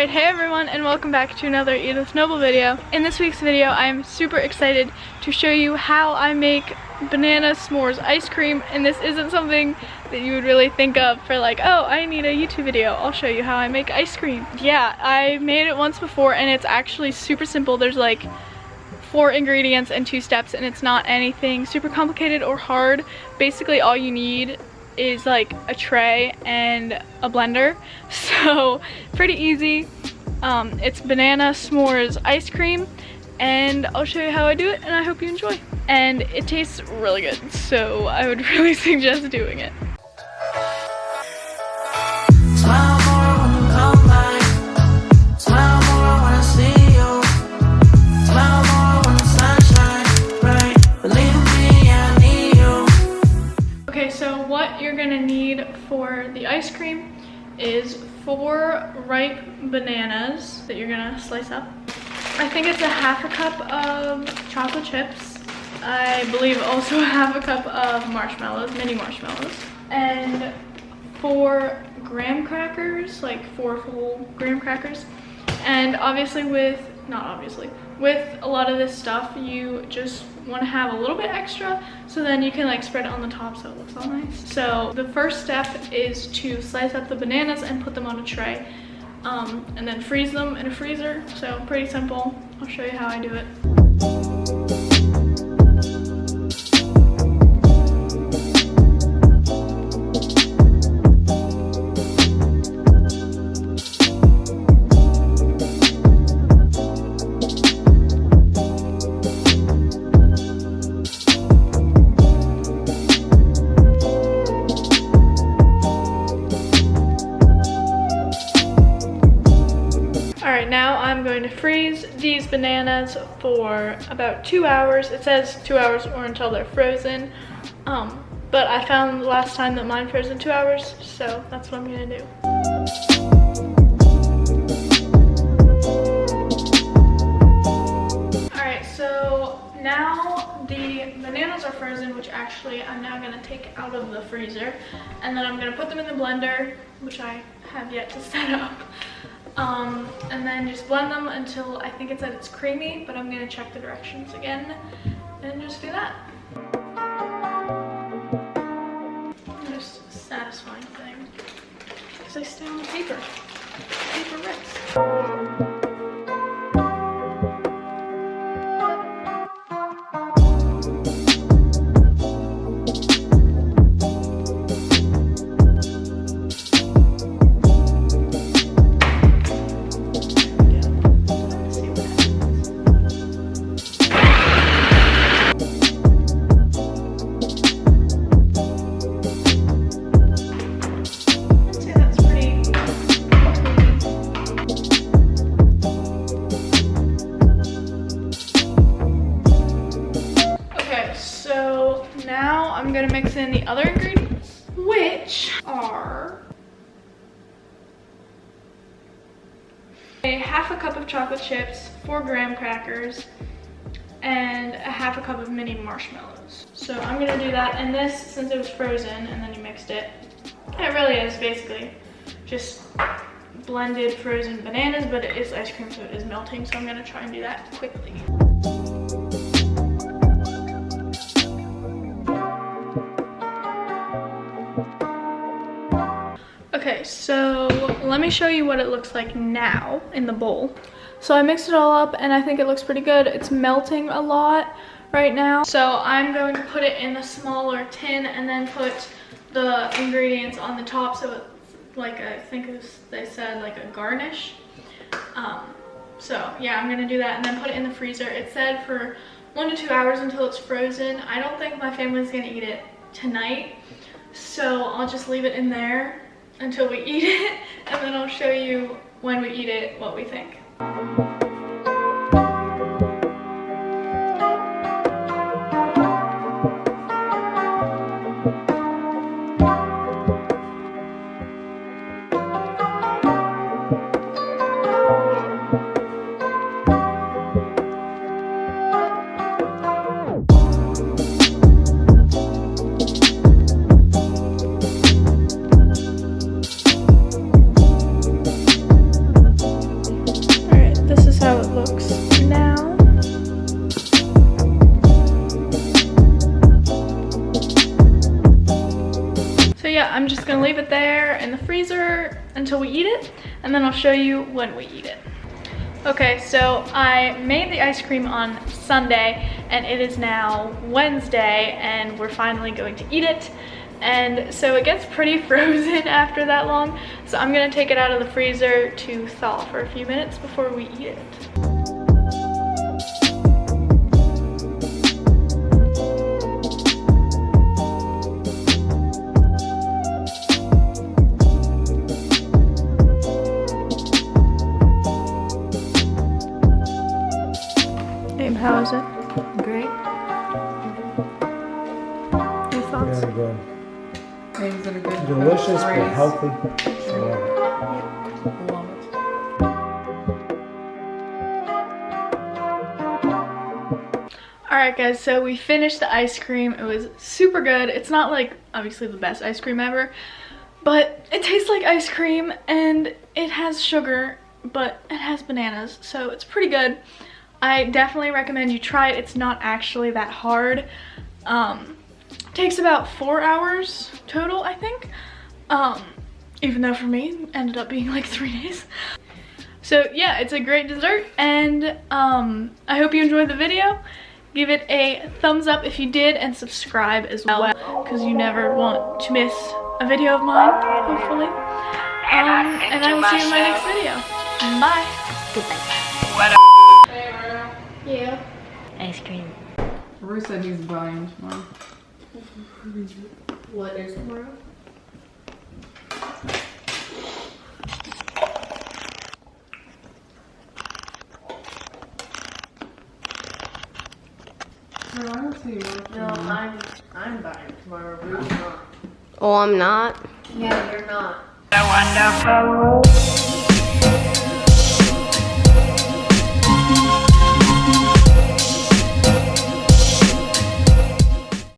Alright, hey everyone, and welcome back to another edithnoble video. In this week's video, I'm super excited to show you how I make banana s'mores ice cream, and this isn't something that you would really think of for like, oh, I need a YouTube video. I'll show you how I make ice cream. Yeah, I made it once before, and it's actually super simple. There's like 4 ingredients and 2 steps, and it's not anything super complicated or hard. Basically, all you need is like a tray and a blender, so pretty easy. It's banana s'mores ice cream, and I'll show you how I do it, and I hope you enjoy. And it tastes really good, so I would really suggest doing it. You're gonna need for the ice cream is 4 ripe bananas that you're gonna slice up. I think it's a ½ cup of chocolate chips. I believe also a ½ cup of marshmallows, mini marshmallows, and 4 graham crackers, like 4 whole graham crackers. And obviously with a lot of this stuff, you just want to have a little bit extra, so then you can like spread it on the top so it looks all nice. So the first step is to slice up the bananas and put them on a tray, and then freeze them in a freezer. So pretty simple. I'll show you how I do it. Now I'm going to freeze these bananas for about 2 hours. It says 2 hours or until they're frozen, but I found last time that mine froze in 2 hours, so that's what I'm gonna do. Alright, so now the bananas are frozen, which actually I'm now gonna take out of the freezer, and then I'm gonna put them in the blender, which I have yet to set up. And then just blend them until I think it's at its creamy, but I'm gonna check the directions again and just do that. Just a satisfying thing, because I stay on the paper. Paper rips. Now I'm gonna mix in the other ingredients, which are a ½ cup of chocolate chips, 4 graham crackers, and a ½ cup of mini marshmallows. So I'm gonna do that, and this, since it was frozen and then you mixed it, it really is basically just blended frozen bananas, but it is ice cream, so it is melting, so I'm gonna try and do that quickly. Okay, so let me show you what it looks like now in the bowl. So I mixed it all up, and I think it looks pretty good. It's melting a lot right now. So I'm going to put it in a smaller tin and then put the ingredients on the top, so it's like, I think they said like a garnish. So yeah, I'm gonna do that and then put it in the freezer. It said for 1 to 2 hours until it's frozen. I don't think my family's gonna eat it tonight, so I'll just leave it in there until we eat it, and then I'll show you when we eat it what we think. eat it, and then I'll show you when we eat it. Okay, so I made the ice cream on Sunday, and it is now Wednesday, and we're finally going to eat it. And so it gets pretty frozen after that long, so I'm gonna take it out of the freezer to thaw for a few minutes before we eat it. Babe, how is it? Great. Your thoughts? Very good. Things that are good. Delicious but healthy. Love it. Alright guys, so we finished the ice cream. It was super good. It's not like obviously the best ice cream ever, but it tastes like ice cream and it has sugar, but it has bananas, so it's pretty good. I definitely recommend you try it. It's not actually that hard. Takes about 4 hours total, I think. Even though for me, it ended up being like 3 days. So yeah, it's a great dessert, and I hope you enjoyed the video. Give it a thumbs up if you did, and subscribe as well, because you never want to miss a video of mine, hopefully. And I will see you in my next video. Bye. Yeah. Ice cream. Bruce said he's buying tomorrow. What is tomorrow? I don't see you working. No, I'm buying tomorrow. Bruce not. Oh, I'm not? Yeah, you're not. The wonderful